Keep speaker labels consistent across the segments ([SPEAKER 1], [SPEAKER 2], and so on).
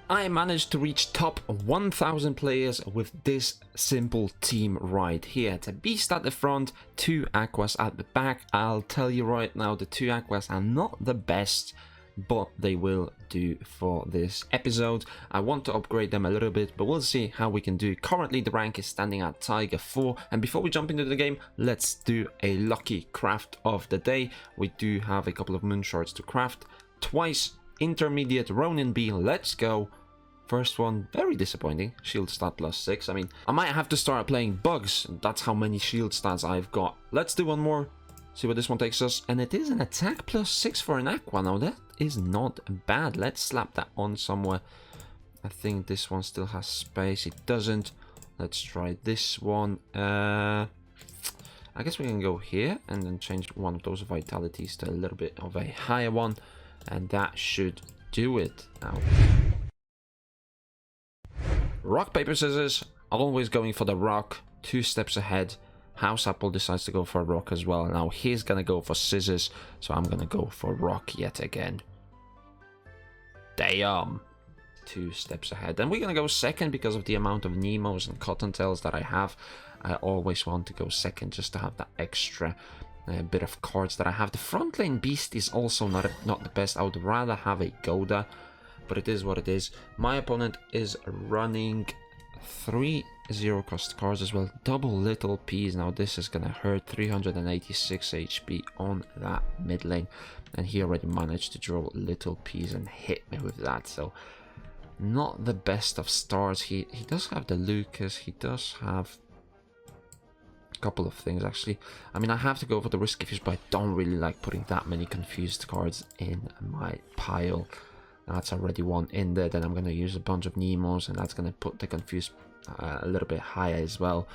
[SPEAKER 1] I managed to reach top 1000 players with this simple team right here. It's a beast at the front, 2 Aquas at the back. I'll tell you right now, the 2 Aquas are not the best, but they will do for this episode. I want to upgrade them a little bit, but we'll see how we can do. Currently the rank is standing at Tiger 4, and before we jump into the game, let's do a lucky craft of the day. We do have a couple of moon shards to craft, twice intermediate Ronin B. Let's go. First one, very disappointing, shield stat +6. I mean, I might have to start playing bugs, that's how many shield stats I've got. Let's do one more, see where this one takes us, and it is an attack +6 for an Aqua. Now that is not bad. Let's slap that on somewhere. I think this one still has space. It doesn't. Let's try this one. I guess we can go here and then change one of those vitalities to a little bit of a higher one, and that should do it. Now, rock, paper, scissors. Always going for the rock. 2 steps ahead. House Apple decides to go for a rock as well. Now he's gonna go for scissors, so I'm gonna go for rock yet again. Damn. 2 steps ahead. And we're gonna go second because of the amount of Nemos and Cottontails that I have. I always want to go second just to have that extra bit of cards that I have. The front lane beast is also not the best. I would rather have a Goda, but it is what it is. My opponent is running 3 0-cost cards as well. Double little P's. Now this is gonna hurt. 386 HP on that mid lane, and he already managed to draw little P's and hit me with that. So not the best of starts. He does have the Lucas. He does have a couple of things actually. I mean, I have to go for the risky fish, but I don't really like putting that many confused cards in my pile. That's already one in there. Then I'm going to use a bunch of Nemos, and that's going to put the confused a little bit higher as well.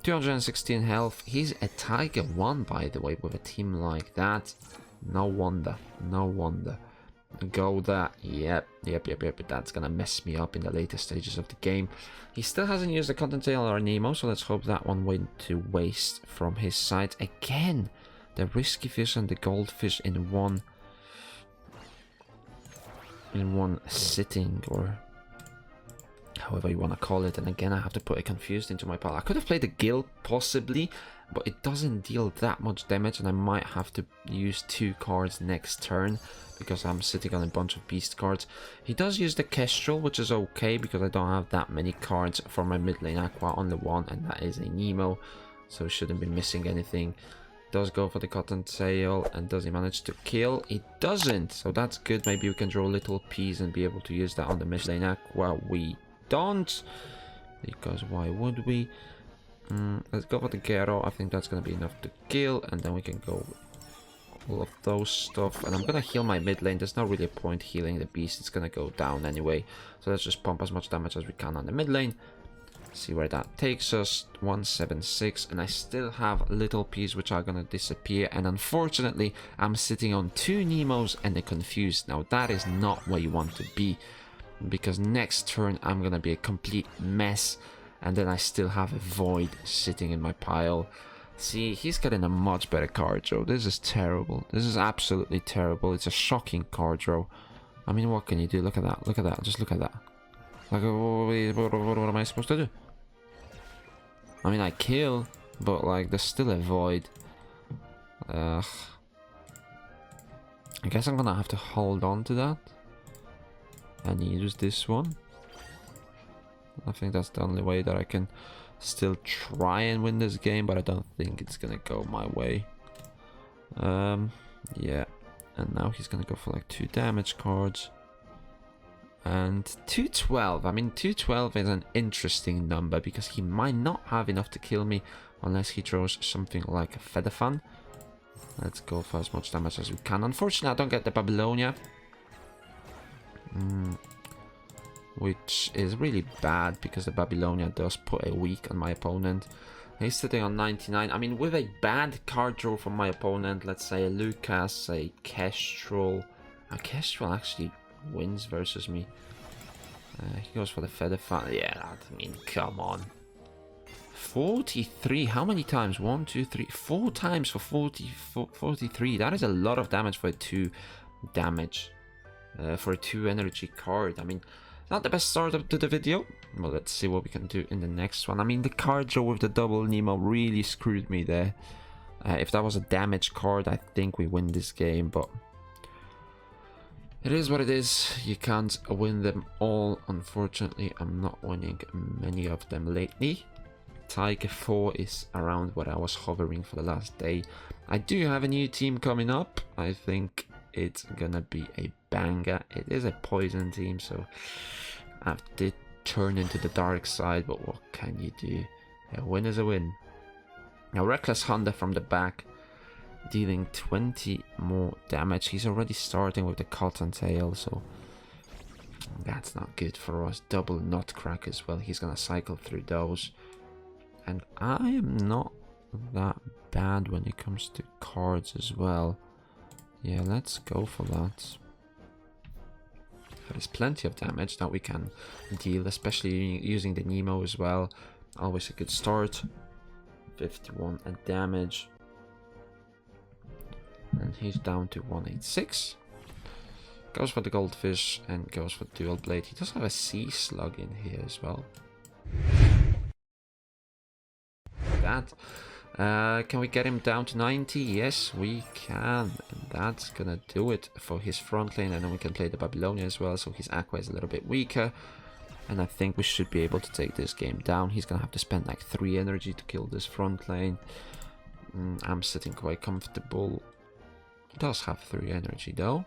[SPEAKER 1] 216 health. He's a Tiger 1, by the way, with a team like that. No wonder. No wonder. Goda. Yep. That's going to mess me up in the later stages of the game. He still hasn't used the Cottontail or Nemo, so let's hope that one went to waste from his side. Again, the risky fish and the goldfish in one sitting, or however you want to call it. And again, I have to put a confused into my pile. I could have played a Gill possibly, but it doesn't deal that much damage, and I might have to use 2 cards next turn because I'm sitting on a bunch of beast cards. He does use the Kestrel, which is okay because I don't have that many cards for my mid lane Aqua on the one, and that is a Nemo, so shouldn't be missing anything. Does go for the Cottontail, and does he manage to kill? He doesn't, so that's good. Maybe we can draw little P's and be able to use that on the mid lane Aqua. We don't, because why would we? Let's go for the Gero. I think that's going to be enough to kill, and then we can go all of those stuff. And I'm going to heal my mid lane. There's no really a point healing the beast. It's going to go down anyway, so let's just pump as much damage as we can on the mid lane. See where that takes us. 176, and I still have little P's which are gonna disappear, and unfortunately I'm sitting on 2 Nemos and a confused. Now that is not where you want to be, because next turn I'm gonna be a complete mess, and then I still have a void sitting in my pile. See, he's getting a much better card draw. This is terrible. This is absolutely terrible. It's a shocking card draw. I mean, what can you do? Look at that. Look at that. Just look at that. Like, what am I supposed to do? I mean, I kill, but like, there's still a void. I guess I'm gonna have to hold on to that and use this one. I think that's the only way that I can still try and win this game, but I don't think it's gonna go my way. Yeah, and now he's gonna go for like 2 damage cards. And 212, I mean 212 is an interesting number because he might not have enough to kill me unless he draws something like a Feather Fan. Let's go for as much damage as we can. Unfortunately, I don't get the Babylonia, which is really bad because the Babylonia does put a weak on my opponent. He's sitting on 99. I mean, with a bad card draw from my opponent, let's say a Lucas, a Kestrel. A Kestrel actually wins versus me. He goes for the Feather Fan. Yeah, I mean, come on. 43. How many times? 1, 2, 3, 4 times for 43. That is a lot of damage for a 2 damage. For a 2 energy card. I mean, Not the best start to the video. Well, let's see what we can do in the next one. I mean, the card draw with the double Nemo really screwed me there. If that was a damage card, I think we win this game, but it is what it is. You can't win them all. Unfortunately, I'm not winning many of them lately. Tiger 4 is around what I was hovering for the last day. I do have a new team coming up. I think it's gonna be a banger. It is a poison team, so I did turn into the dark side, but what can you do? A win is a win. Now, Reckless Hunter from the back, dealing 20 more damage. He's already starting with the Cottontail, so that's not good for us. Double Nutcrack as well. He's gonna cycle through those. And I am not that bad when it comes to cards as well. Yeah, let's go for that. There is plenty of damage that we can deal, especially using the Nemo as well. Always a good start. 51 damage. And he's down to 186. Goes for the Goldfish and goes for Dual Blade. He does have a Sea Slug in here as well. That. Can we get him down to 90? Yes, we can. And that's gonna do it for his front lane. And then we can play the Babylonia as well, so his AQUA is a little bit weaker. And I think we should be able to take this game down. He's gonna have to spend like 3 energy to kill this front lane. I'm sitting quite comfortable. He does have 3 energy though.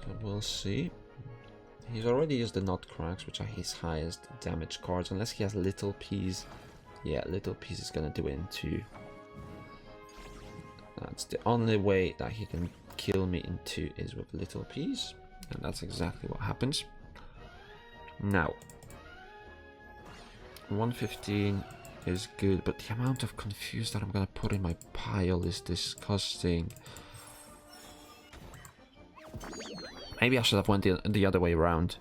[SPEAKER 1] So we'll see. He's already used the Nutcracks, which are his highest damage cards, unless he has Little Peas. Yeah, Little Peas is gonna do it in 2. That's the only way that he can kill me in 2 is with Little Peas. And that's exactly what happens. Now, 115 is good, but the amount of confuse that I'm gonna put in my pile is disgusting. Maybe I should have went the other way around.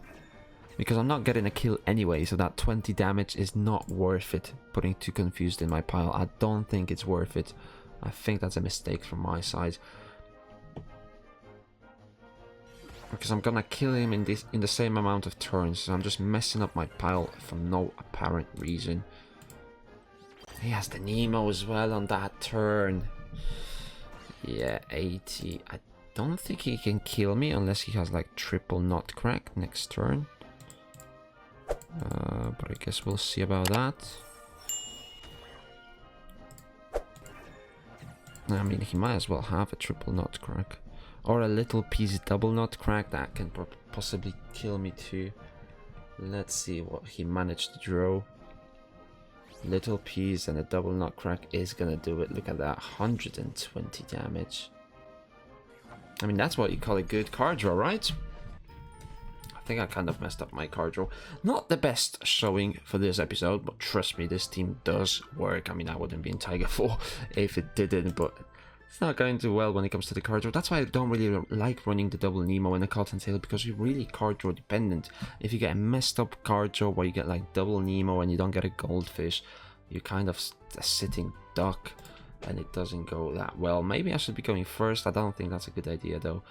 [SPEAKER 1] Because I'm not getting a kill anyway, so that 20 damage is not worth it. Putting 2 confused in my pile, I don't think it's worth it. I think that's a mistake from my side. Because I'm gonna kill him in the same amount of turns, so I'm just messing up my pile for no apparent reason. He has the Nemo as well on that turn. Yeah, 80. I don't think he can kill me unless he has like triple Nutcrack next turn. But I guess we'll see about that. I mean, he might as well have a triple Nutcrack. Or a Little Piece double Nutcrack that can possibly kill me too. Let's see what he managed to draw. Little Piece and a double Nutcrack is gonna do it. Look at that, 120 damage. I mean, that's what you call a good card draw, right? I think I kind of messed up my card draw. Not the best showing for this episode, but trust me, this team does work. I mean, I wouldn't be in Tiger 4 if it didn't, but it's not going too well when it comes to the card draw. That's why I don't really like running the double Nemo and the Cottontail, because you're really card draw dependent. If you get a messed up card draw where you get like double Nemo and you don't get a Goldfish, you're kind of a sitting duck and it doesn't go that well. Maybe I should be going first. I don't think that's a good idea though.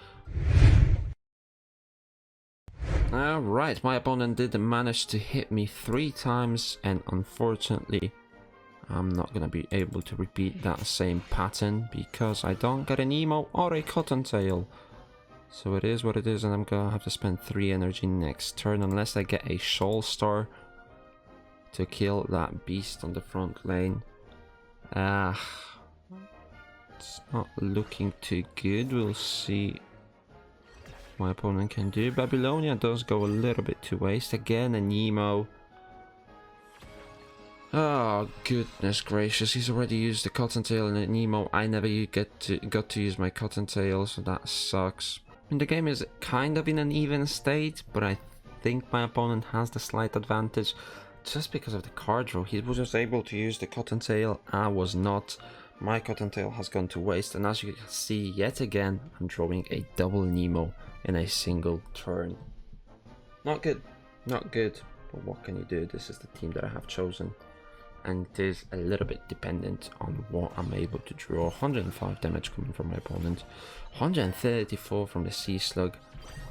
[SPEAKER 1] Alright, my opponent did manage to hit me 3 times, and unfortunately I'm not going to be able to repeat that same pattern because I don't get an Nemo or a Cottontail. So it is what it is, and I'm going to have to spend 3 energy next turn unless I get a Shoal Star to kill that beast on the front lane. It's not looking too good. We'll see my opponent can do. Babylonia does go a little bit to waste. Again, a Nemo. Oh, goodness gracious. He's already used the Cottontail and a Nemo. I never got to use my Cottontail, so that sucks. And the game is kind of in an even state, but I think my opponent has the slight advantage. Just because of the card draw. He was just able to use the Cottontail. I was not. My Cottontail has gone to waste, and as you can see, yet again, I'm drawing a double Nemo in a single turn. Not good, not good, but what can you do? This is the team that I have chosen, and it is a little bit dependent on what I'm able to draw. 105 damage coming from my opponent, 134 from the Sea Slug,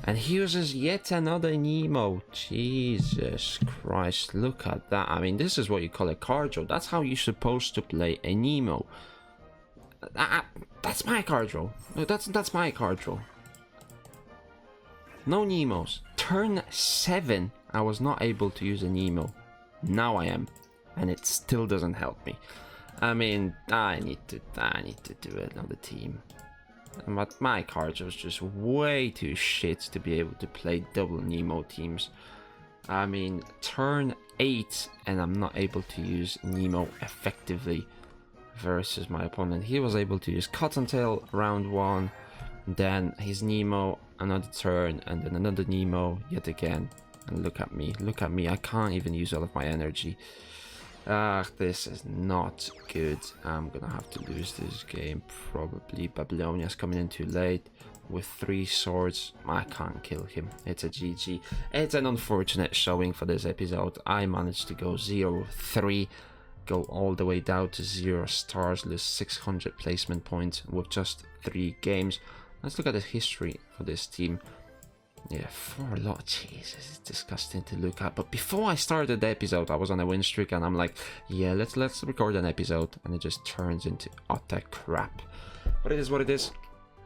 [SPEAKER 1] And he uses yet another Nemo. Jesus Christ, look at that. I mean, this is what you call a card draw. That's how you're supposed to play a Nemo. That's my card draw. No, that's my card draw. No Nemos. Turn 7, I was not able to use a Nemo. Now I am. And it still doesn't help me. I mean, I need to do another team. But my cards was just way too shit to be able to play double Nemo teams. I mean, turn 8 and I'm not able to use Nemo effectively versus my opponent. He was able to use Cottontail round 1, then his Nemo another turn, and then another Nemo yet again. And look at me, I can't even use all of my energy. This is not good. I'm gonna have to lose this game probably. Babylonia's coming in too late with 3 swords. I can't kill him. It's a GG. It's an unfortunate showing for this episode. I managed to go 0-3, go all the way down to 0 stars, lose 600 placement points with just 3 games. Let's look at the history for this team. Yeah, 4 lot. Jesus, it's disgusting to look at. But before I started the episode, I was on a win streak, and I'm like, yeah, let's record an episode, and it just turns into utter crap. But it is what it is.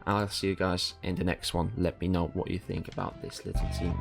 [SPEAKER 1] I'll see you guys in the next one. Let me know what you think about this little team.